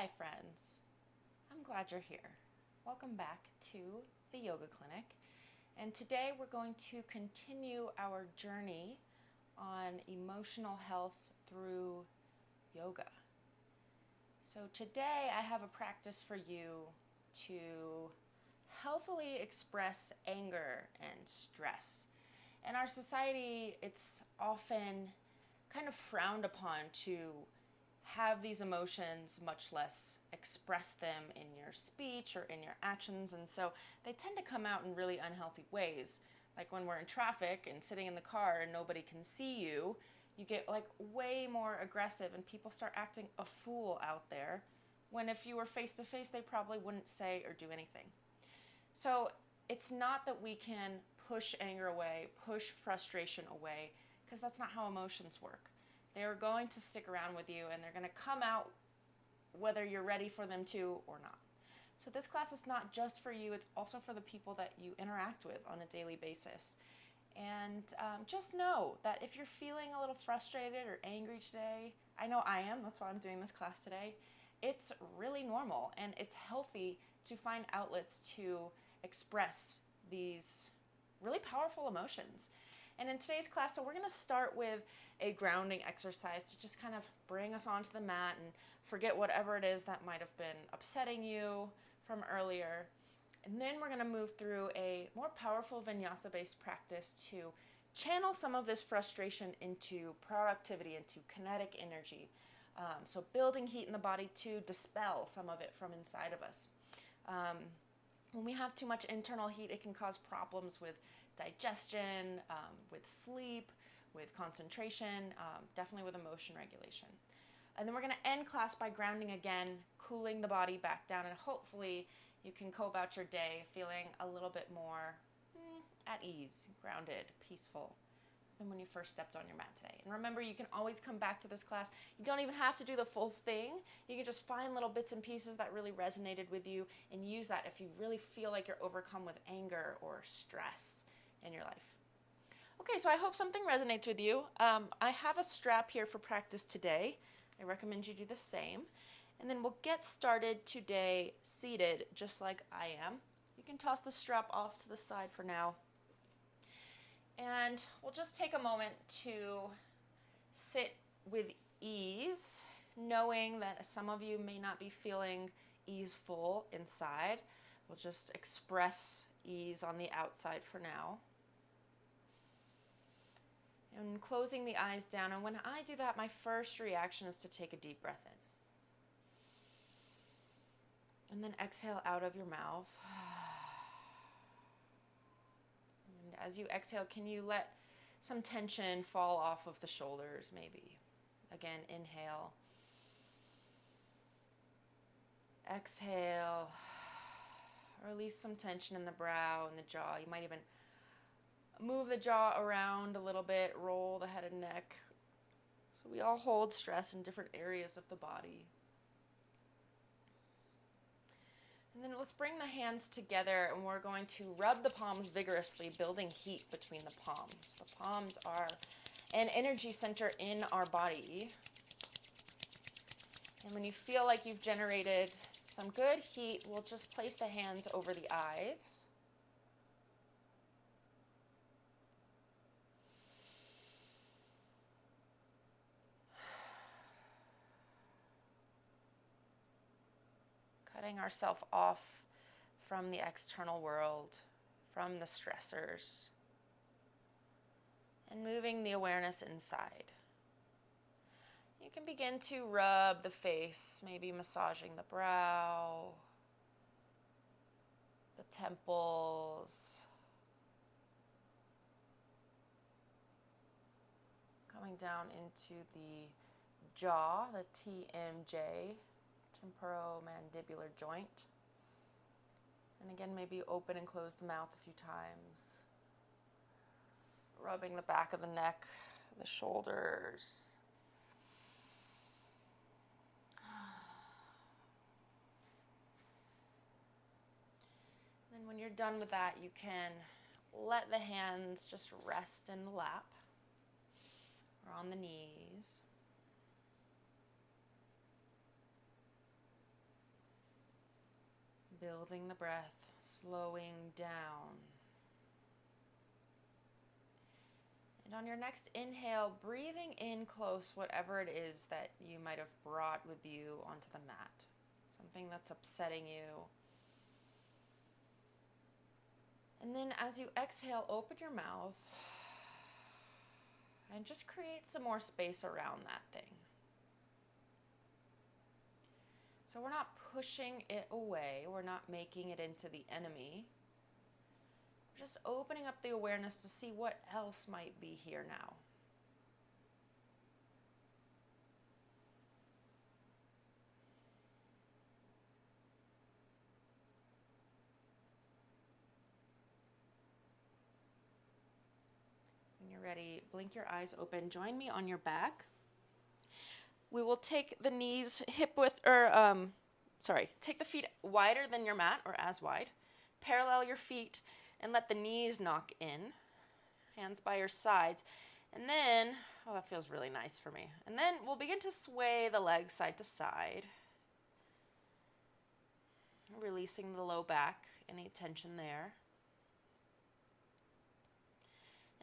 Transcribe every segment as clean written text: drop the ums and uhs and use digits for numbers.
Hi friends, I'm glad you're here. Welcome back to the yoga clinic, and today we're going to continue our journey on emotional health through yoga. So today I have a practice for you to healthily express anger and stress. In our society, it's often kind of frowned upon to have these emotions, much less express them in your speech or in your actions. And so they tend to come out in really unhealthy ways. Like when we're in traffic and sitting in the car and nobody can see you, you get like way more aggressive and people start acting a fool out there, when if you were face to face, they probably wouldn't say or do anything. So it's not that we can push anger away, push frustration away, because that's not how emotions work. They're going to stick around with you and they're going to come out whether you're ready for them to or not. So this class is not just for you, it's also for the people that you interact with on a daily basis. And just know that if you're feeling a little frustrated or angry today, I know I am, that's why I'm doing this class today, it's really normal and it's healthy to find outlets to express these really powerful emotions. And in today's class, so we're going to start with a grounding exercise to just kind of bring us onto the mat and forget whatever it is that might have been upsetting you from earlier. And then we're going to move through a more powerful vinyasa-based practice to channel some of this frustration into productivity, into kinetic energy. So building heat in the body to dispel some of it from inside of us. When we have too much internal heat, it can cause problems with digestion, with sleep, with concentration, definitely with emotion regulation. And then we're going to end class by grounding again, cooling the body back down, and hopefully you can go about your day feeling a little bit more at ease, grounded, peaceful than when you first stepped on your mat today. And remember, you can always come back to this class. You don't even have to do the full thing. You can just find little bits and pieces that really resonated with you and use that if you really feel like you're overcome with anger or stress in your life. Okay, so I hope something resonates with you. I have a strap here for practice today. I recommend you do the same. And then we'll get started today seated, just like I am. You can toss the strap off to the side for now. And we'll just take a moment to sit with ease, knowing that some of you may not be feeling easeful inside. We'll just express ease on the outside for now. And closing the eyes down. And when I do that, my first reaction is to take a deep breath in. And then exhale out of your mouth. And as you exhale, can you let some tension fall off of the shoulders maybe? Again, inhale. Exhale. Release some tension in the brow and the jaw. You might even move the jaw around a little bit, roll the head and neck. So we all hold stress in different areas of the body. And then let's bring the hands together and we're going to rub the palms vigorously, building heat between the palms. The palms are an energy center in our body. And when you feel like you've generated some good heat, we'll just place the hands over the eyes. Cutting ourselves off from the external world, from the stressors, and moving the awareness inside. You can begin to rub the face, maybe massaging the brow, the temples, coming down into the jaw, the TMJ, temporomandibular joint. And again, maybe open and close the mouth a few times. Rubbing the back of the neck, the shoulders. Then when you're done with that, you can let the hands just rest in the lap or on the knees. Building the breath, slowing down. And on your next inhale, breathing in close whatever it is that you might have brought with you onto the mat. Something that's upsetting you. And then as you exhale, open your mouth and just create some more space around that thing. So we're not pushing it away. We're not making it into the enemy. We're just opening up the awareness to see what else might be here now. When you're ready, blink your eyes open. Join me on your back. We will take the knees take the feet wider than your mat or as wide. Parallel your feet and let the knees knock in. Hands by your sides. And then, oh, that feels really nice for me. And then we'll begin to sway the legs side to side. Releasing the low back, any tension there.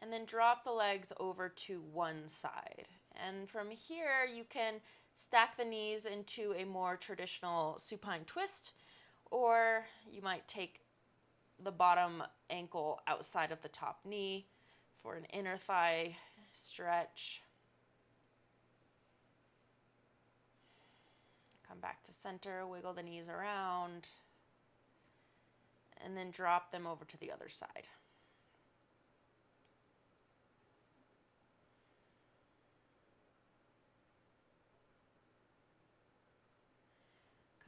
And then drop the legs over to one side. And from here, you can stack the knees into a more traditional supine twist, or you might take the bottom ankle outside of the top knee for an inner thigh stretch. Come back to center, wiggle the knees around, and then drop them over to the other side.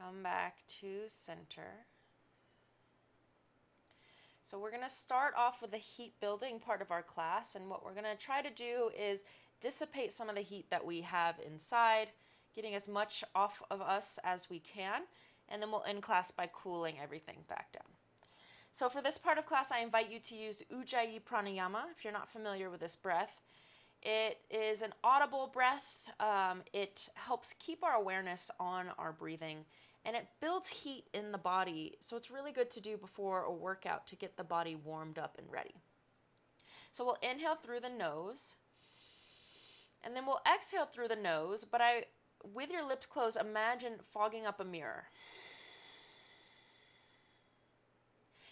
Come back to center. So we're going to start off with the heat building part of our class, and what we're going to try to do is dissipate some of the heat that we have inside, getting as much off of us as we can, and then we'll end class by cooling everything back down. So for this part of class, I invite you to use Ujjayi Pranayama if you're not familiar with this breath. It is an audible breath. It helps keep our awareness on our breathing, and it builds heat in the body. So it's really good to do before a workout to get the body warmed up and ready. So we'll inhale through the nose, and then we'll exhale through the nose, but with your lips closed, imagine fogging up a mirror.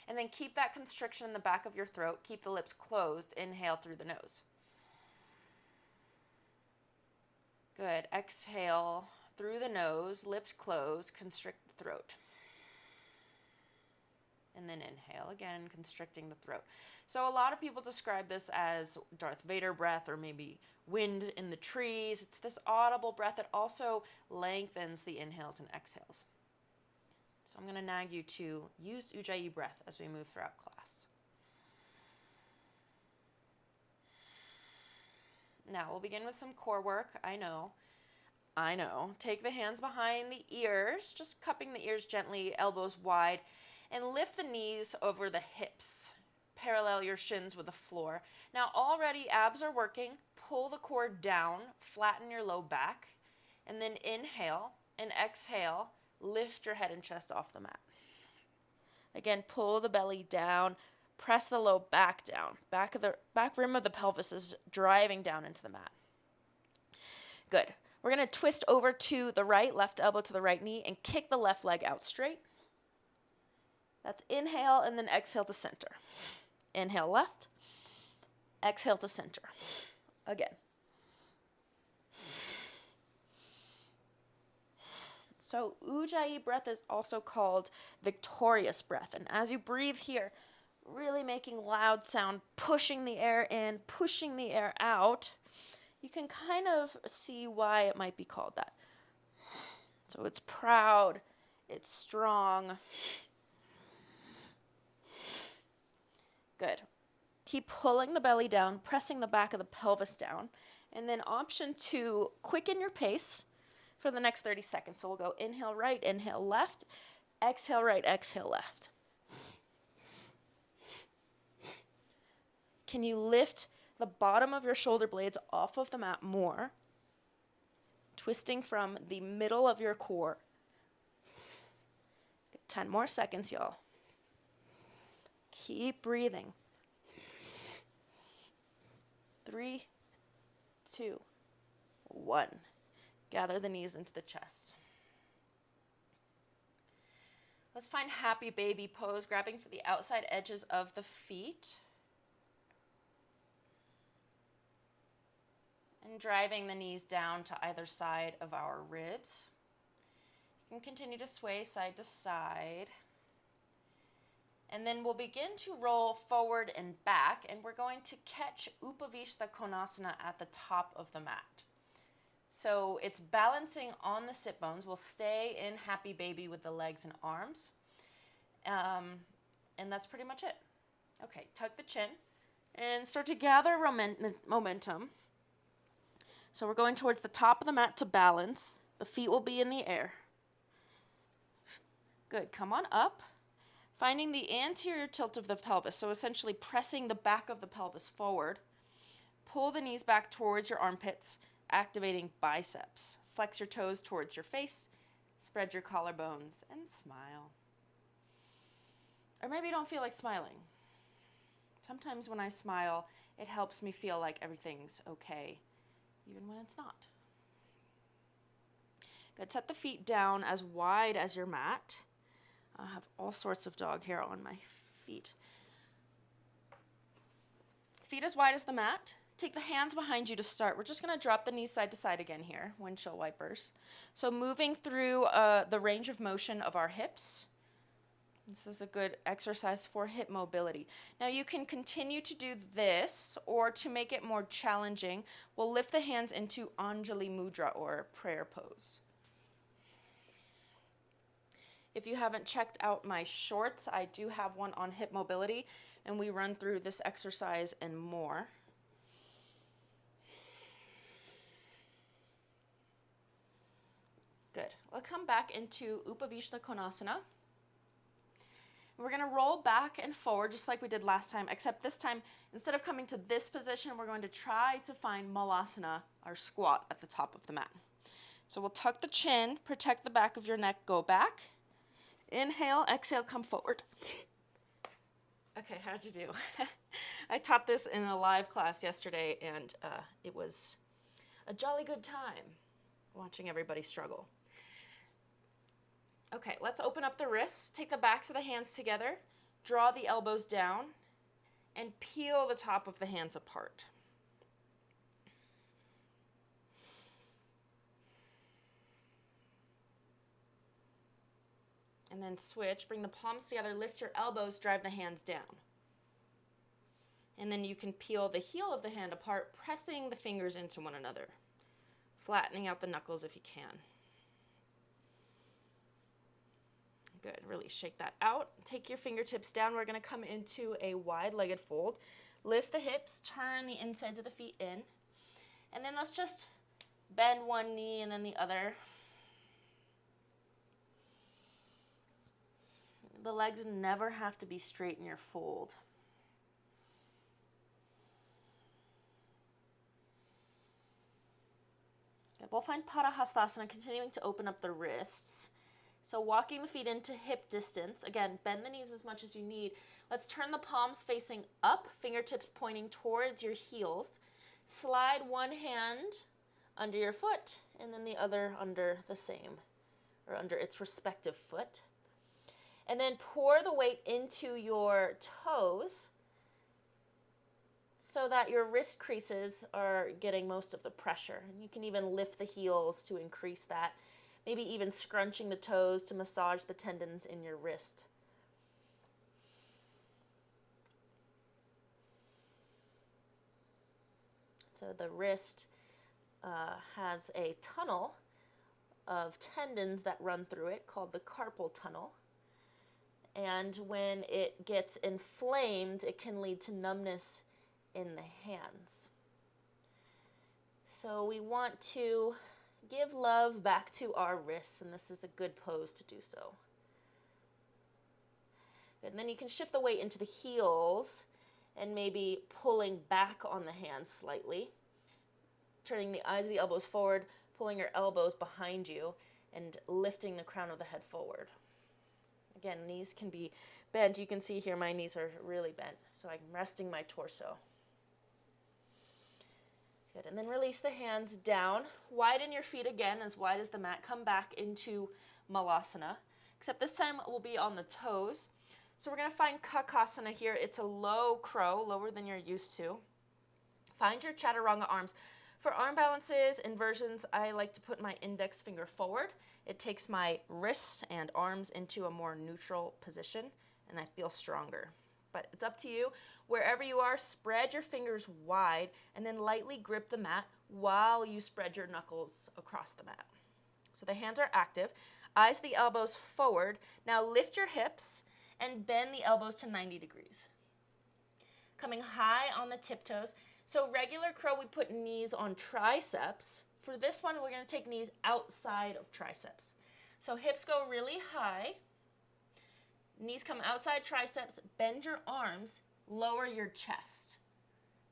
And then keep that constriction in the back of your throat. Keep the lips closed. Inhale through the nose. Good. Exhale through the nose, lips closed, constrict the throat. And then inhale again, constricting the throat. So a lot of people describe this as Darth Vader breath or maybe wind in the trees. It's this audible breath that also lengthens the inhales and exhales. So I'm going to nag you to use Ujjayi breath as we move throughout class. Now we'll begin with some core work. I know. Take the hands behind the ears, just cupping the ears gently, elbows wide, and lift the knees over the hips. Parallel your shins with the floor. Now already abs are working. Pull the core down, flatten your low back, and then inhale and exhale. Lift your head and chest off the mat. Again, pull the belly down, press the low back down. Back rim of the pelvis is driving down into the mat. Good. We're going to twist over to the right, left elbow to the right knee, and kick the left leg out straight. That's inhale and then exhale to center. Inhale left, exhale to center. Again. So Ujjayi breath is also called victorious breath. And as you breathe here, really making loud sound, pushing the air in, pushing the air out, you can kind of see why it might be called that. So it's proud, it's strong. Good. Keep pulling the belly down, pressing the back of the pelvis down. And then option 2, quicken your pace for the next 30 seconds. So we'll go inhale right, inhale left, exhale right, exhale left. Can you lift the bottom of your shoulder blades off of the mat more? Twisting from the middle of your core. 10 more seconds, y'all. Keep breathing. 3, 2, 1. Gather the knees into the chest. Let's find happy baby pose, grabbing for the outside edges of the feet. And driving the knees down to either side of our ribs. You can continue to sway side to side. And then we'll begin to roll forward and back, and we're going to catch Upavishta Konasana at the top of the mat. So it's balancing on the sit bones. We'll stay in happy baby with the legs and arms. And that's pretty much it. Okay, tuck the chin and start to gather momentum. So we're going towards the top of the mat to balance. The feet will be in the air. Good, come on up. Finding the anterior tilt of the pelvis, so essentially pressing the back of the pelvis forward. Pull the knees back towards your armpits, activating biceps. Flex your toes towards your face, spread your collarbones, and smile. Or maybe you don't feel like smiling. Sometimes when I smile, it helps me feel like everything's okay, even when it's not. Good, set the feet down as wide as your mat. I have all sorts of dog hair on my feet. Feet as wide as the mat. Take the hands behind you to start. We're just going to drop the knees side to side again here, windshield wipers. So moving through the range of motion of our hips. This is a good exercise for hip mobility. Now you can continue to do this, or to make it more challenging, we'll lift the hands into Anjali Mudra, or prayer pose. If you haven't checked out my shorts, I do have one on hip mobility, and we run through this exercise and more. Good. We'll come back into Upavishta Konasana. We're going to roll back and forward just like we did last time, except this time, instead of coming to this position, we're going to try to find Malasana, our squat, at the top of the mat. So we'll tuck the chin, protect the back of your neck, go back. Inhale, exhale, come forward. Okay, how'd you do? I taught this in a live class yesterday, and it was a jolly good time watching everybody struggle. Okay, let's open up the wrists. Take the backs of the hands together, draw the elbows down, and peel the top of the hands apart. And then switch, bring the palms together, lift your elbows, drive the hands down. And then you can peel the heel of the hand apart, pressing the fingers into one another, flattening out the knuckles if you can. Good, really shake that out. Take your fingertips down. We're gonna come into a wide-legged fold. Lift the hips, turn the insides of the feet in. And then let's just bend one knee and then the other. The legs never have to be straight in your fold. Okay, we'll find Padahastasana, continuing to open up the wrists. So walking the feet into hip distance. Again, bend the knees as much as you need. Let's turn the palms facing up, fingertips pointing towards your heels. Slide one hand under your foot and then the other under the same, or under its respective foot. And then pour the weight into your toes so that your wrist creases are getting most of the pressure. And you can even lift the heels to increase that. Maybe even scrunching the toes to massage the tendons in your wrist. So the wrist has a tunnel of tendons that run through it called the carpal tunnel. And when it gets inflamed, it can lead to numbness in the hands. So we want to give love back to our wrists, and this is a good pose to do so. Good. And then you can shift the weight into the heels and maybe pulling back on the hands slightly. Turning the eyes of the elbows forward, pulling your elbows behind you, and lifting the crown of the head forward. Again, knees can be bent. You can see here my knees are really bent, so I'm resting my torso. Good, and then release the hands down. Widen your feet again, as wide as the mat. Come back into Malasana, except this time we'll be on the toes. So we're going to find Kakasana here. It's a low crow, lower than you're used to. Find your chaturanga arms. For arm balances, inversions, I like to put my index finger forward. It takes my wrists and arms into a more neutral position, and I feel stronger. But it's up to you. Wherever you are, spread your fingers wide and then lightly grip the mat while you spread your knuckles across the mat. So the hands are active. Eyes the elbows forward. Now lift your hips and bend the elbows to 90 degrees. Coming high on the tiptoes. So regular crow, we put knees on triceps. For this one, we're going to take knees outside of triceps. So hips go really high. Knees come outside triceps. Bend your arms. Lower your chest.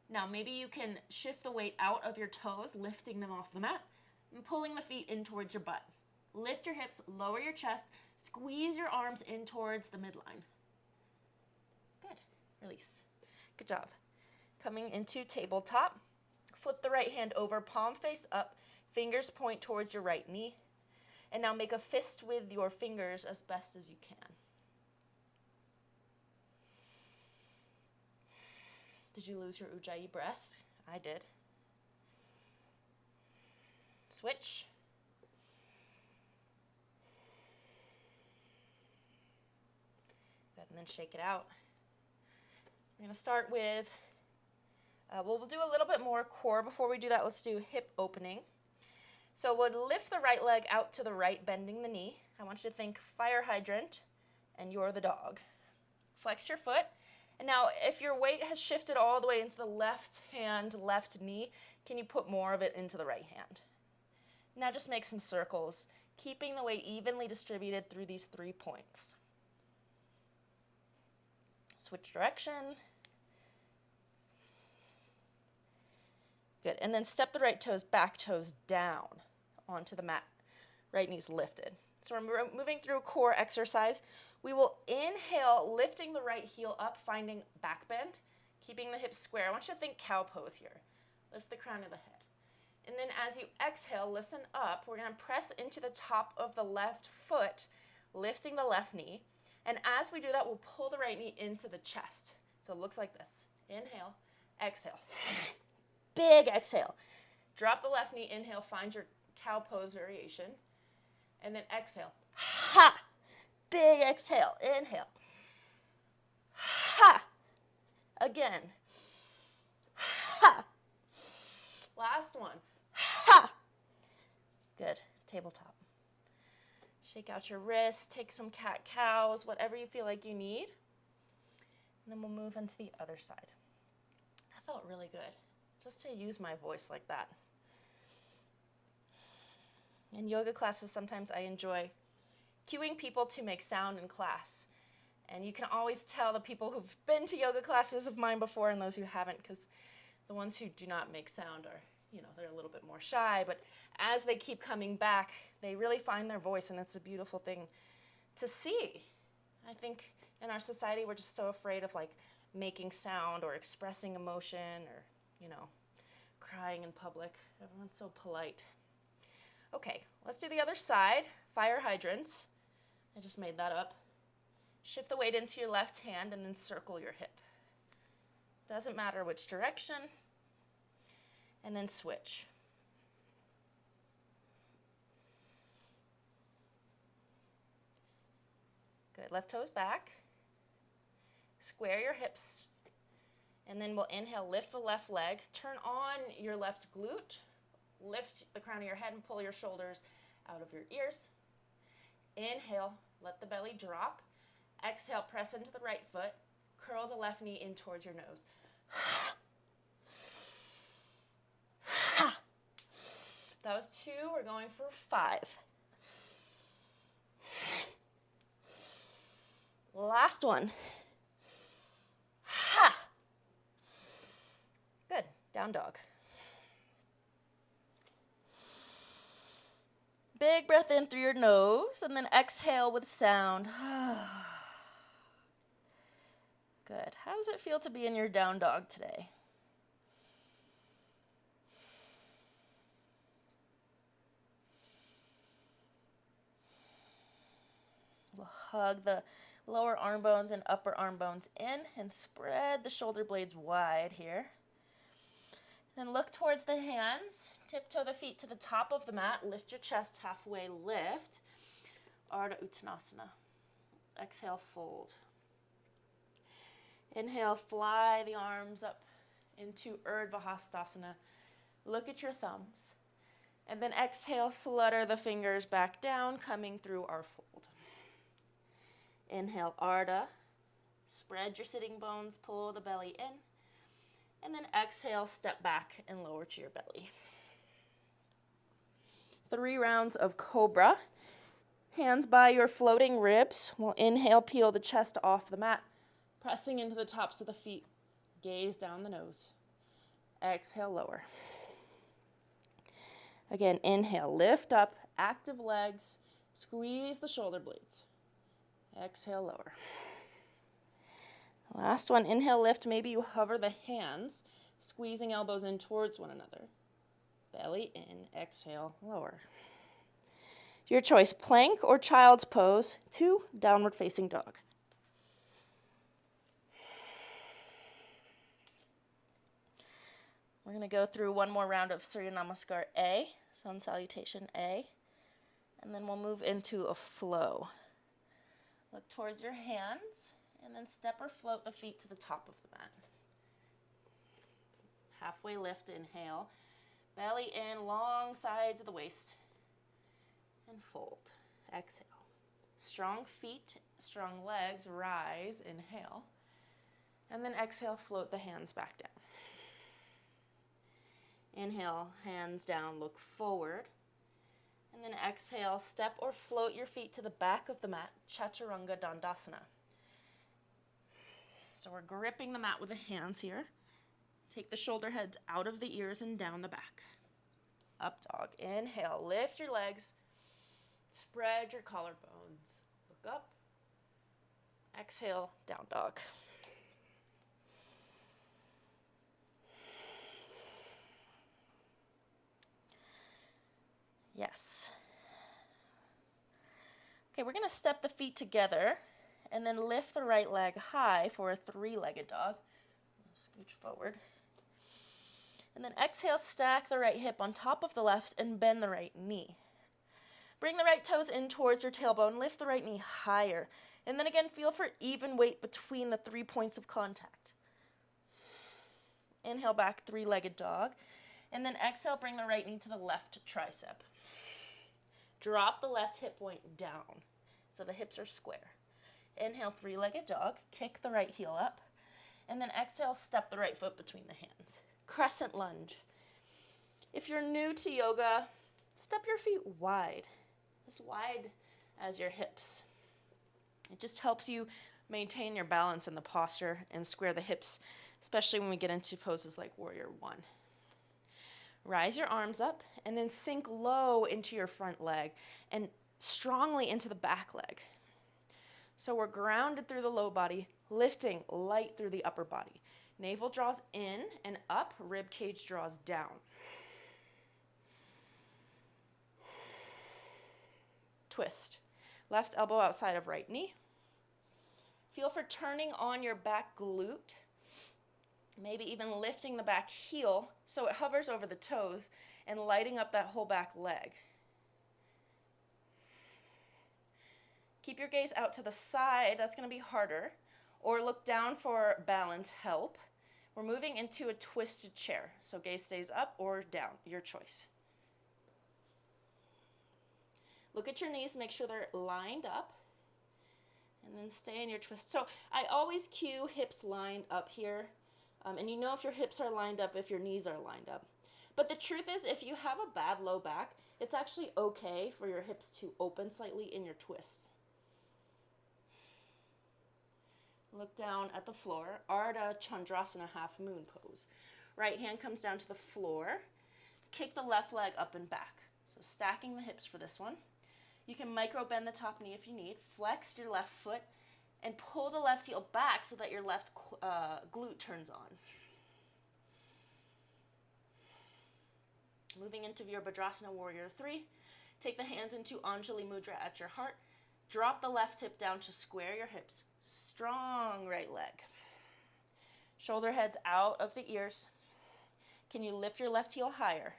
Now maybe you can shift the weight out of your toes, lifting them off the mat, and pulling the feet in towards your butt. Lift your hips, lower your chest, squeeze your arms in towards the midline. Good. Release. Good job. Coming into tabletop. Flip the right hand over, palm face up, fingers point towards your right knee. And now make a fist with your fingers as best as you can. Did you lose your Ujjayi breath? I did. Switch. Good, and then shake it out. We're going to start with, we'll do a little bit more core. Before we do that, let's do hip opening. So we'll lift the right leg out to the right, bending the knee. I want you to think fire hydrant, and you're the dog. Flex your foot. And now, if your weight has shifted all the way into the left hand, left knee, can you put more of it into the right hand? Now just make some circles, keeping the weight evenly distributed through these 3 points. Switch direction. Good, and then step the right toes back, toes down onto the mat. Right knee's lifted. So we're moving through core exercise. We will inhale, lifting the right heel up, finding back bend, keeping the hips square. I want you to think cow pose here. Lift the crown of the head. And then as you exhale, listen up. We're going to press into the top of the left foot, lifting the left knee. And as we do that, we'll pull the right knee into the chest. So it looks like this. Inhale, exhale. Big exhale. Drop the left knee, inhale, find your cow pose variation. And then exhale. Ha! Big exhale. Inhale. Ha! Again. Ha! Last one. Ha! Good. Tabletop. Shake out your wrists. Take some cat-cows, whatever you feel like you need. And then we'll move into the other side. That felt really good, just to use my voice like that. In yoga classes, sometimes I enjoy cueing people to make sound in class. And you can always tell the people who've been to yoga classes of mine before and those who haven't, because the ones who do not make sound are, they're a little bit more shy. But as they keep coming back, they really find their voice, and it's a beautiful thing to see. I think in our society, we're just so afraid of making sound or expressing emotion or, crying in public. Everyone's so polite. Okay, let's do the other side. Fire hydrants. I just made that up. Shift the weight into your left hand and then circle your hip. Doesn't matter which direction. And then switch. Good, left toes back. Square your hips. And then we'll inhale, lift the left leg. Turn on your left glute. Lift the crown of your head and pull your shoulders out of your ears. Inhale, let the belly drop. Exhale, press into the right foot. Curl the left knee in towards your nose. That was 2. We're going for 5. Last one. Good. Down dog. Big breath in through your nose, and then exhale with sound. Good. How does it feel to be in your down dog today? We'll hug the lower arm bones and upper arm bones in and spread the shoulder blades wide here. Then look towards the hands. Tiptoe the feet to the top of the mat. Lift your chest halfway lift. Ardha Uttanasana. Exhale, fold. Inhale, fly the arms up into Urdhva Hastasana. Look at your thumbs. And then exhale, flutter the fingers back down, coming through our fold. Inhale, Ardha. Spread your sitting bones, pull the belly in. And then exhale, step back and lower to your belly. 3 rounds of Cobra. Hands by your floating ribs. We'll inhale, peel the chest off the mat. Pressing into the tops of the feet. Gaze down the nose. Exhale, lower. Again, inhale, lift up, active legs. Squeeze the shoulder blades. Exhale, lower. Last one, inhale, lift. Maybe you hover the hands, squeezing elbows in towards one another. Belly in, exhale, lower. Your choice, plank or child's pose to downward facing dog. We're going to go through one more round of Surya Namaskar A, sun salutation A, and then we'll move into a flow. Look towards your hands, and then step or float the feet to the top of the mat. Halfway lift, inhale. Belly in, long sides of the waist. And fold. Exhale. Strong feet, strong legs, rise, inhale. And then exhale, float the hands back down. Inhale, hands down, look forward. And then exhale, step or float your feet to the back of the mat, Chaturanga Dandasana. So we're gripping the mat with the hands here. Take the shoulder heads out of the ears and down the back. Up dog. Inhale, lift your legs. Spread your collarbones. Look up. Exhale, down dog. Yes. Okay, we're going to step the feet together and then lift the right leg high for a 3-legged dog. Scooch forward. And then exhale, stack the right hip on top of the left and bend the right knee. Bring the right toes in towards your tailbone. Lift the right knee higher. And then again, feel for even weight between the 3 points of contact. Inhale back, 3-legged dog. And then exhale, bring the right knee to the left tricep. Drop the left hip point down so the hips are square. Inhale, 3-legged dog. Kick the right heel up. And then exhale, step the right foot between the hands. Crescent lunge. If you're new to yoga, step your feet wide, as wide as your hips. It just helps you maintain your balance in the posture and square the hips, especially when we get into poses like Warrior One. Rise your arms up and then sink low into your front leg and strongly into the back leg. So we're grounded through the low body, lifting light through the upper body. Navel draws in and up, rib cage draws down. Twist. Left elbow outside of right knee. Feel for turning on your back glute. Maybe even lifting the back heel so it hovers over the toes and lighting up that whole back leg. Keep your gaze out to the side. That's going to be harder. Or look down for balance help. We're moving into a twisted chair. So gaze stays up or down, your choice. Look at your knees, make sure they're lined up. And then stay in your twist. So I always cue hips lined up here. And you know if your hips are lined up, if your knees are lined up. But the truth is, if you have a bad low back, it's actually okay for your hips to open slightly in your twists. Look down at the floor, Ardha Chandrasana half moon pose. Right hand comes down to the floor. Kick the left leg up and back. So stacking the hips for this one. You can micro bend the top knee if you need. Flex your left foot and pull the left heel back so that your left glute turns on. Moving into Virabhadrasana Warrior 3. Take the hands into Anjali Mudra at your heart. Drop the left hip down to square your hips. Strong right leg. Shoulder heads out of the ears. Can you lift your left heel higher?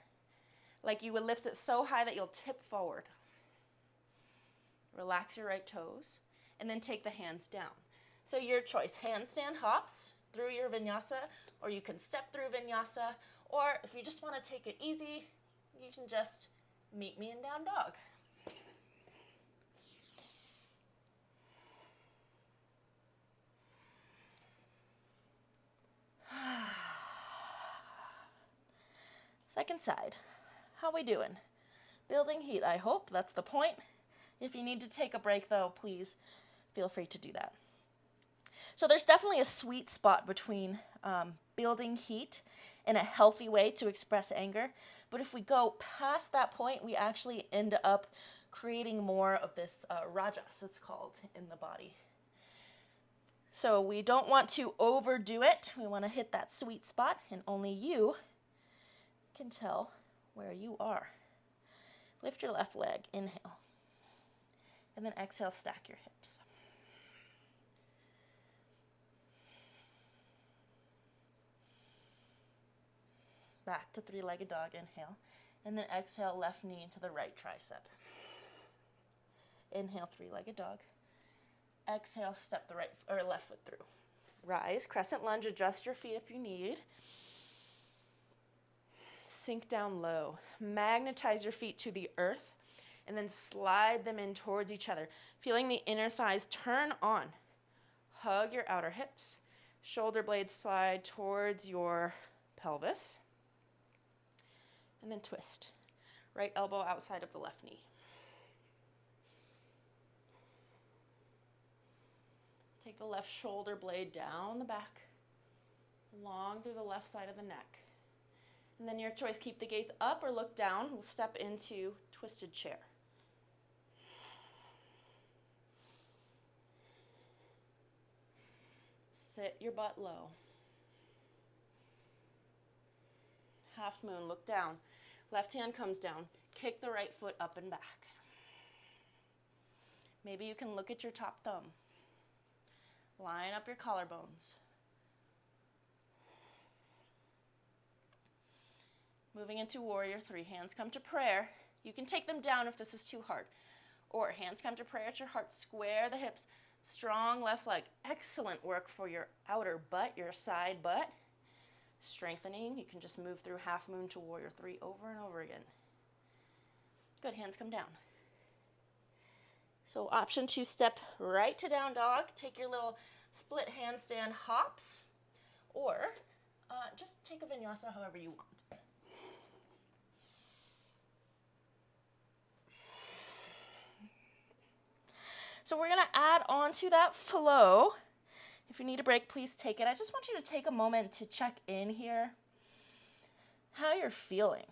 Like you would lift it so high that you'll tip forward. Relax your right toes, and then take the hands down. So your choice, handstand hops through your vinyasa, or you can step through vinyasa, or if you just want to take it easy, you can just meet me in down dog. Second side. How we doing? Building heat, I hope. That's the point. If you need to take a break, though, please feel free to do that. So there's definitely a sweet spot between building heat in a healthy way to express anger. But if we go past that point, we actually end up creating more of this rajas, it's called, in the body. So we don't want to overdo it. We want to hit that sweet spot, and only you can tell where you are. Lift your left leg, inhale. And then exhale, stack your hips. Back to three-legged dog, inhale. And then exhale, left knee into the right tricep. Inhale, three-legged dog. Exhale, step the right or left foot through. Rise, crescent lunge, adjust your feet if you need. Sink down low. Magnetize your feet to the earth and then slide them in towards each other, feeling the inner thighs turn on. Hug your outer hips. Shoulder blades slide towards your pelvis. And then twist. Right elbow outside of the left knee. Take the left shoulder blade down the back, long through the left side of the neck. And then your choice, keep the gaze up or look down. We'll step into twisted chair. Sit your butt low. Half moon, look down. Left hand comes down. Kick the right foot up and back. Maybe you can look at your top thumb. Line up your collarbones. Moving into Warrior 3, hands come to prayer. You can take them down if this is too hard. Or hands come to prayer at your heart. Square the hips. Strong left leg. Excellent work for your outer butt, your side butt. Strengthening. You can just move through half moon to Warrior 3 over and over again. Good, hands come down. So option 2, step right to down dog. Take your little split handstand hops. Or just take a vinyasa however you want. So we're going to add on to that flow. If you need a break, please take it. I just want you to take a moment to check in here, how you're feeling.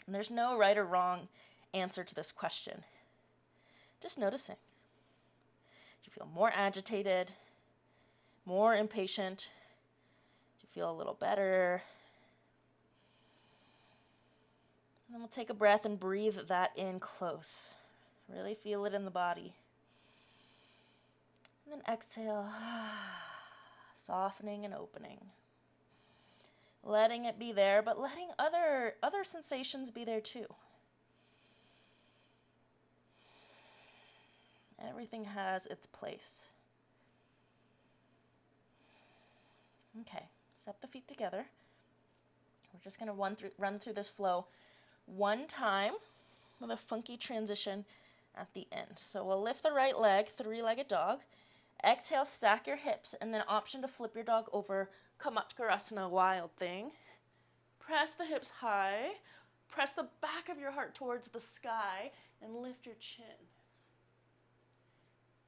And there's no right or wrong answer to this question. Just noticing. Do you feel more agitated, more impatient? Do you feel a little better? And then we'll take a breath and breathe that in close. Really feel it in the body. And then exhale, softening and opening. Letting it be there, but letting other sensations be there too. Everything has its place. Okay, step the feet together. We're just going to run through this flow one time with a funky transition at the end. So we'll lift the right leg, three-legged dog. Exhale, stack your hips, and then option to flip your dog over, Kamatkarasana, wild thing. Press the hips high. Press the back of your heart towards the sky and lift your chin.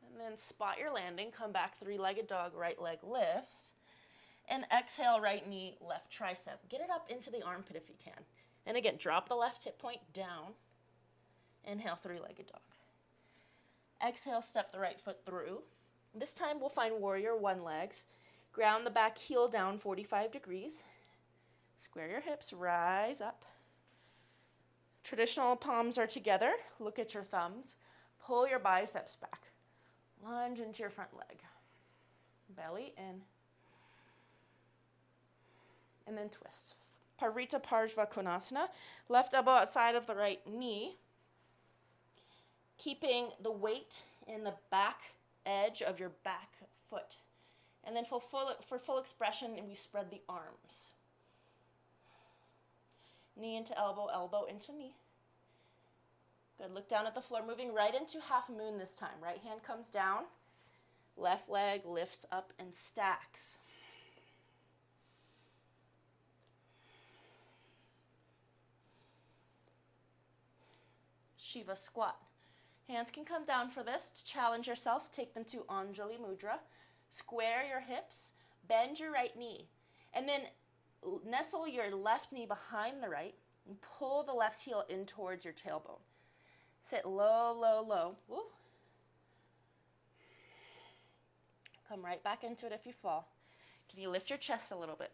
And then spot your landing, come back, three-legged dog, right leg lifts. And exhale, right knee, left tricep. Get it up into the armpit if you can. And again, drop the left hip point down. Inhale, three-legged dog. Exhale, step the right foot through. This time we'll find warrior one legs. Ground the back heel down 45 degrees. Square your hips, rise up. Traditional palms are together. Look at your thumbs. Pull your biceps back. Lunge into your front leg. Belly in. And then twist. Parita Parshva Konasana. Left elbow outside of the right knee. Keeping the weight in the back edge of your back foot. And then for full expression, we spread the arms. Knee into elbow, elbow into knee. Good, look down at the floor, moving right into half moon this time. Right hand comes down, left leg lifts up and stacks. Shiva squat. Hands can come down for this. To challenge yourself, take them to Anjali Mudra. Square your hips, bend your right knee, and then nestle your left knee behind the right and pull the left heel in towards your tailbone. Sit low, low, low. Woo. Come right back into it if you fall. Can you lift your chest a little bit?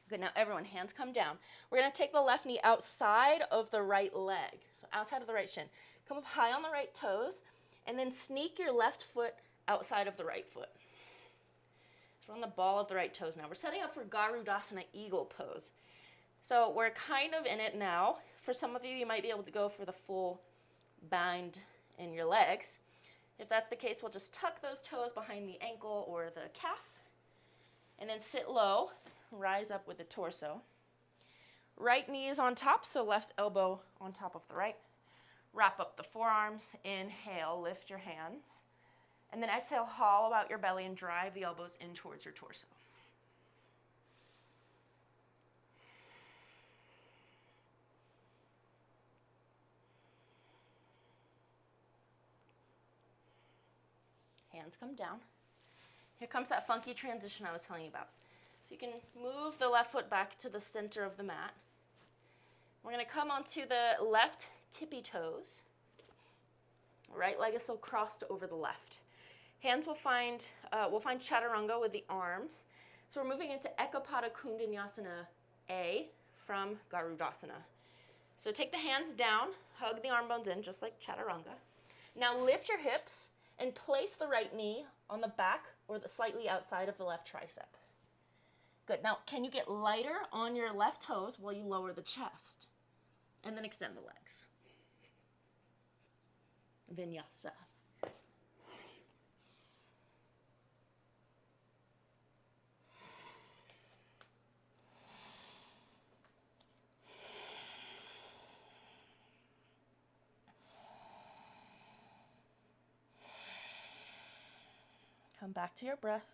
Good, now everyone, hands come down. We're gonna take the left knee outside of the right leg. So outside of the right shin. Come up high on the right toes, and then sneak your left foot outside of the right foot. So we're on the ball of the right toes now. We're setting up for Garudasana eagle pose. So we're kind of in it now. For some of you, you might be able to go for the full bind in your legs. If that's the case, we'll just tuck those toes behind the ankle or the calf, and then sit low, rise up with the torso. Right knee is on top, so left elbow on top of the right. Wrap up the forearms, inhale, lift your hands. And then exhale, hollow out your belly and drive the elbows in towards your torso. Hands come down. Here comes that funky transition I was telling you about. So you can move the left foot back to the center of the mat. We're going to come onto the left tippy toes. Right leg is still crossed over the left. Hands we'll find chaturanga with the arms. So we're moving into Ekapada Kundanyasana A from Garudasana. So take the hands down, hug the arm bones in, just like chaturanga. Now lift your hips and place the right knee on the back or the slightly outside of the left tricep. Good. Now, can you get lighter on your left toes while you lower the chest? And then extend the legs. Vinyasa. Come back to your breath.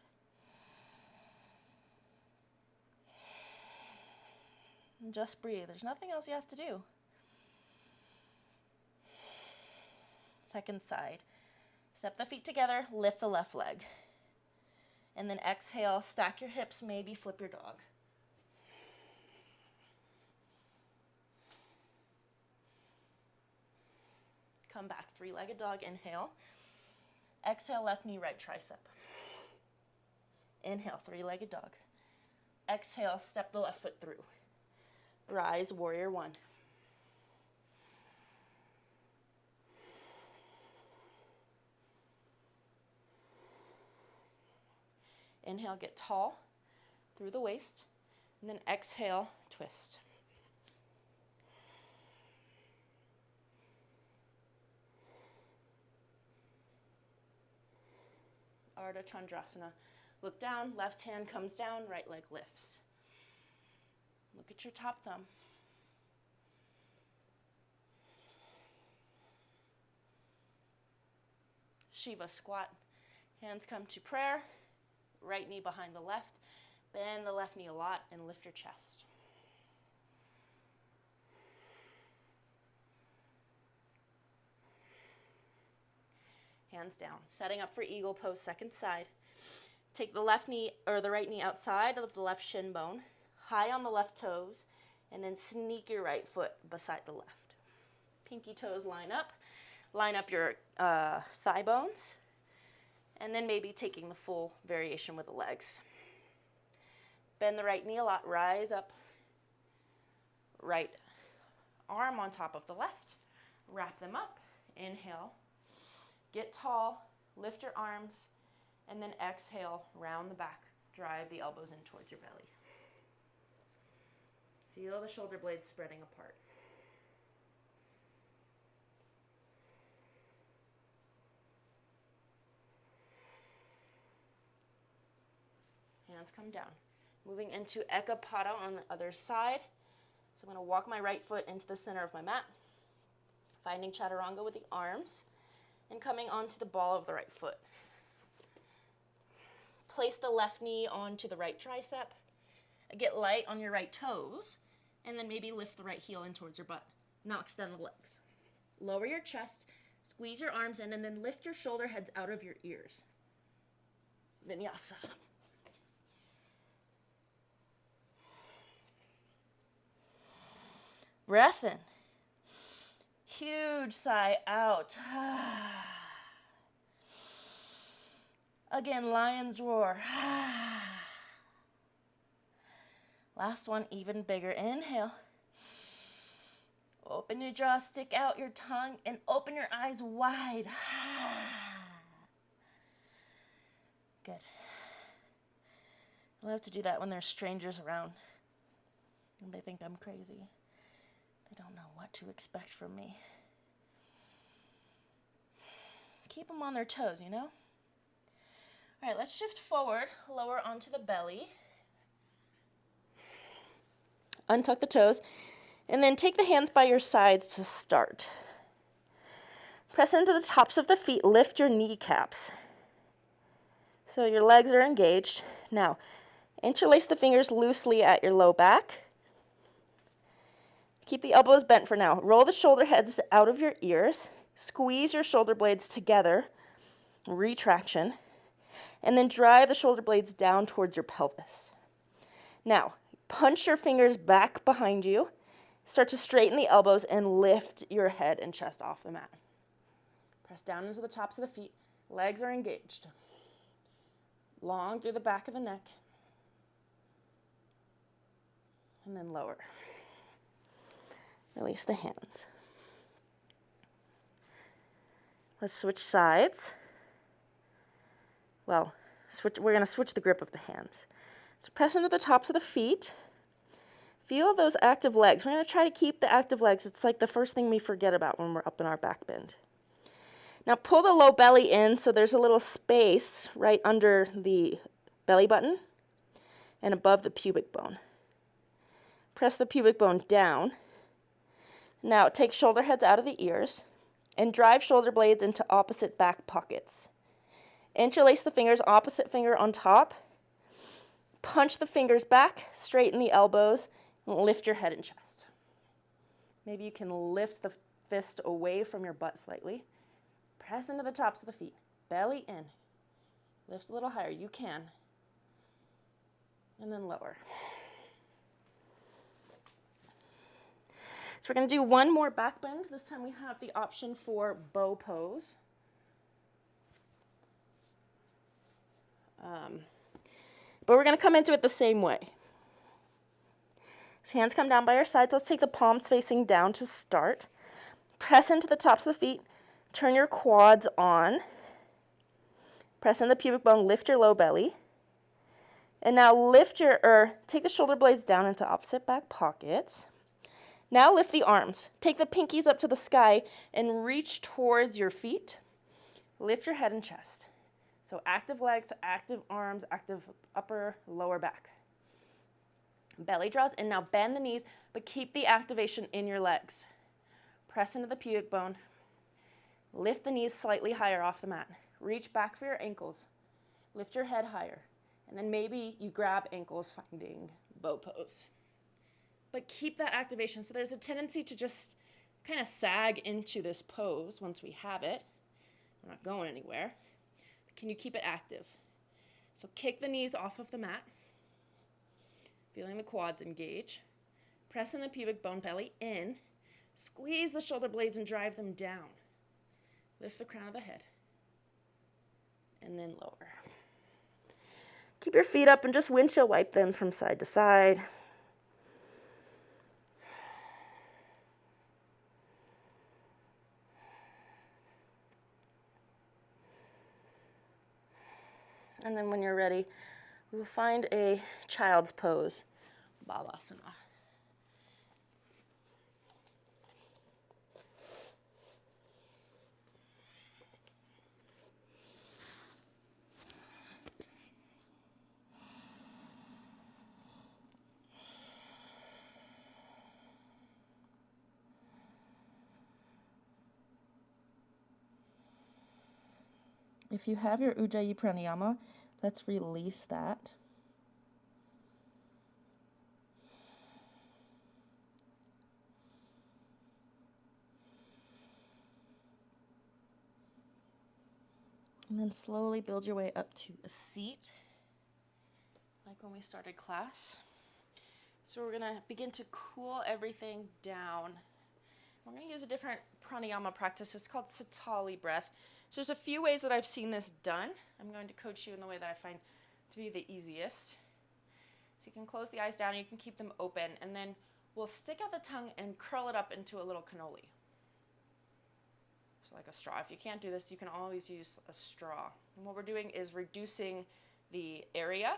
And just breathe. There's nothing else you have to do. Second side. Step the feet together, lift the left leg. And then exhale, stack your hips, maybe flip your dog. Come back, three-legged dog, inhale. Exhale, left knee, right tricep. Inhale, three-legged dog. Exhale, step the left foot through. Rise, warrior one. Inhale, get tall through the waist, and then exhale, twist. Ardha Chandrasana. Look down, left hand comes down, right leg lifts. Look at your top thumb. Shiva squat. Hands come to prayer. Right knee behind the left. Bend the left knee a lot and lift your chest. Hands down. Setting up for eagle pose, second side. Take the left knee or the right knee outside of the left shin bone, high on the left toes, and then sneak your right foot beside the left. Pinky toes line up your thigh bones, and then maybe taking the full variation with the legs. Bend the right knee a lot, rise up, right arm on top of the left, wrap them up, inhale, get tall, lift your arms, and then exhale, round the back, drive the elbows in towards your belly. Feel the shoulder blades spreading apart. Hands come down. Moving into Ekapada on the other side. So I'm going to walk my right foot into the center of my mat, finding chaturanga with the arms, and coming onto the ball of the right foot. Place the left knee onto the right tricep. Get light on your right toes, and then maybe lift the right heel in towards your butt. Now extend the legs. Lower your chest, squeeze your arms in, and then lift your shoulder heads out of your ears. Vinyasa. Breath in. Huge sigh out. Again, lion's roar. Last one, even bigger. Inhale. Open your jaw, stick out your tongue, and open your eyes wide. Good. I love to do that when there's strangers around and they think I'm crazy. They don't know what to expect from me. Keep them on their toes, you know? All right, let's shift forward, lower onto the belly. Untuck the toes, and then take the hands by your sides to start. Press into the tops of the feet, lift your kneecaps. So your legs are engaged. Now, interlace the fingers loosely at your low back. Keep the elbows bent for now. Roll the shoulder heads out of your ears. Squeeze your shoulder blades together, retraction, and then drive the shoulder blades down towards your pelvis. Now, punch your fingers back behind you. Start to straighten the elbows and lift your head and chest off the mat. Press down into the tops of the feet. Legs are engaged. Long through the back of the neck. And then lower. Release the hands. Let's switch sides. Well, we're going to switch the grip of the hands. So press into the tops of the feet. Feel those active legs. We're going to try to keep the active legs. It's like the first thing we forget about when we're up in our back bend. Now pull the low belly in so there's a little space right under the belly button and above the pubic bone. Press the pubic bone down. Now take shoulder heads out of the ears and drive shoulder blades into opposite back pockets. Interlace the fingers, opposite finger on top. Punch the fingers back, straighten the elbows, and lift your head and chest. Maybe you can lift the fist away from your butt slightly. Press into the tops of the feet, belly in. Lift a little higher, you can. And then lower. So we're going to do one more back bend. This time we have the option for bow pose. But we're going to come into it the same way. So hands come down by your sides. Let's take the palms facing down to start. Press into the tops of the feet. Turn your quads on. Press in the pubic bone. Lift your low belly. And now take the shoulder blades down into opposite back pockets. Now lift the arms. Take the pinkies up to the sky and reach towards your feet. Lift your head and chest. So active legs, active arms, active upper, lower back. Belly draws in. Now bend the knees, but keep the activation in your legs. Press into the pubic bone. Lift the knees slightly higher off the mat. Reach back for your ankles. Lift your head higher. And then maybe you grab ankles, finding bow pose. But keep that activation. So there's a tendency to just kind of sag into this pose once we have it. We're not going anywhere. Can you keep it active? So kick the knees off of the mat. Feeling the quads engage. Press in the pubic bone, belly in. Squeeze the shoulder blades and drive them down. Lift the crown of the head. And then lower. Keep your feet up and just windshield wipe them from side to side. And then when you're ready, we will find a child's pose, Balasana. If you have your Ujjayi Pranayama, let's release that. And then slowly build your way up to a seat, like when we started class. So we're going to begin to cool everything down. We're going to use a different pranayama practice. It's called Satali breath. So there's a few ways that I've seen this done. I'm going to coach you in the way that I find to be the easiest. So you can close the eyes down, you can keep them open, and then we'll stick out the tongue and curl it up into a little cannoli. So like a straw. If you can't do this, you can always use a straw. And what we're doing is reducing the area,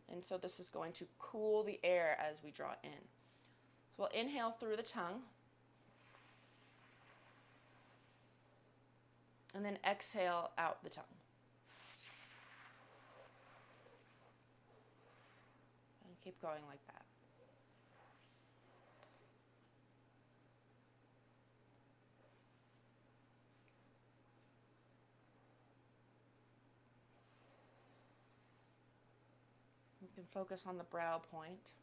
and so this is going to cool the air as we draw in. So we'll inhale through the tongue, and then exhale out the tongue. And keep going like that. You can focus on the brow point.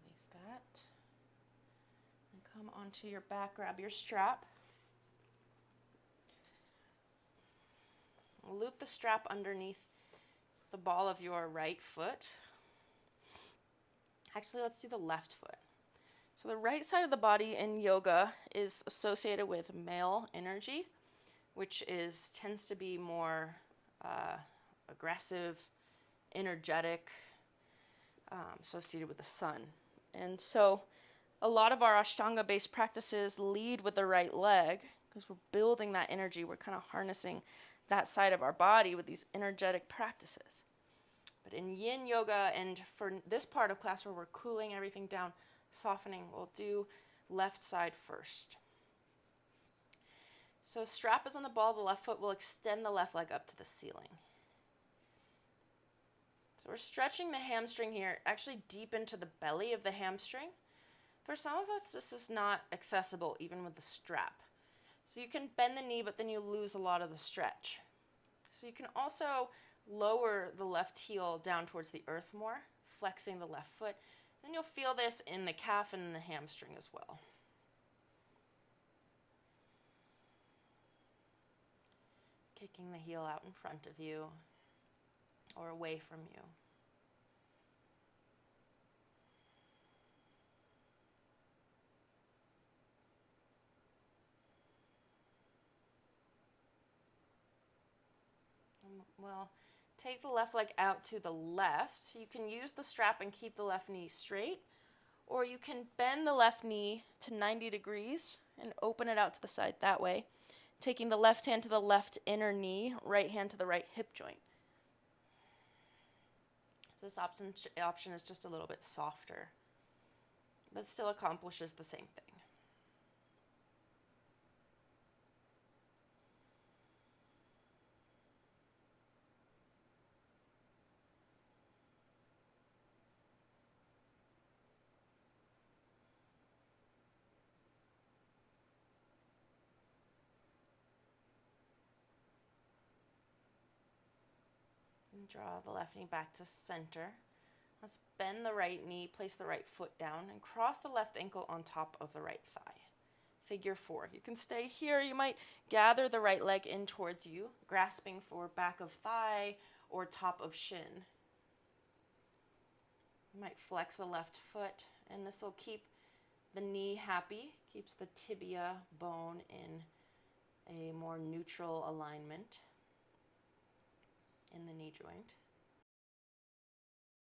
Release that. And come onto your back, grab your strap. Loop the strap underneath the ball of your right foot. Actually, let's do the left foot. So the right side of the body in yoga is associated with male energy, which tends to be more aggressive, energetic, associated with the sun. And so a lot of our Ashtanga-based practices lead with the right leg because we're building that energy. We're kind of harnessing that side of our body with these energetic practices. But in yin yoga, and for this part of class where we're cooling everything down, softening, we'll do left side first. So strap is on the ball of the left foot. We'll extend the left leg up to the ceiling. So we're stretching the hamstring here, actually deep into the belly of the hamstring. For some of us, this is not accessible even with the strap. So you can bend the knee, but then you lose a lot of the stretch. So you can also lower the left heel down towards the earth more, flexing the left foot. Then you'll feel this in the calf and in the hamstring as well. Kicking the heel out in front of you or away from you. Well, take the left leg out to the left. You can use the strap and keep the left knee straight, or you can bend the left knee to 90 degrees and open it out to the side that way, taking the left hand to the left inner knee, right hand to the right hip joint. So this option is just a little bit softer, but still accomplishes the same thing. And draw the left knee back to center. Let's bend the right knee, place the right foot down, and cross the left ankle on top of the right thigh. Figure 4. You can stay here. You might gather the right leg in towards you, grasping for back of thigh or top of shin. You might flex the left foot, and this will keep the knee happy, keeps the tibia bone in a more neutral alignment in the knee joint.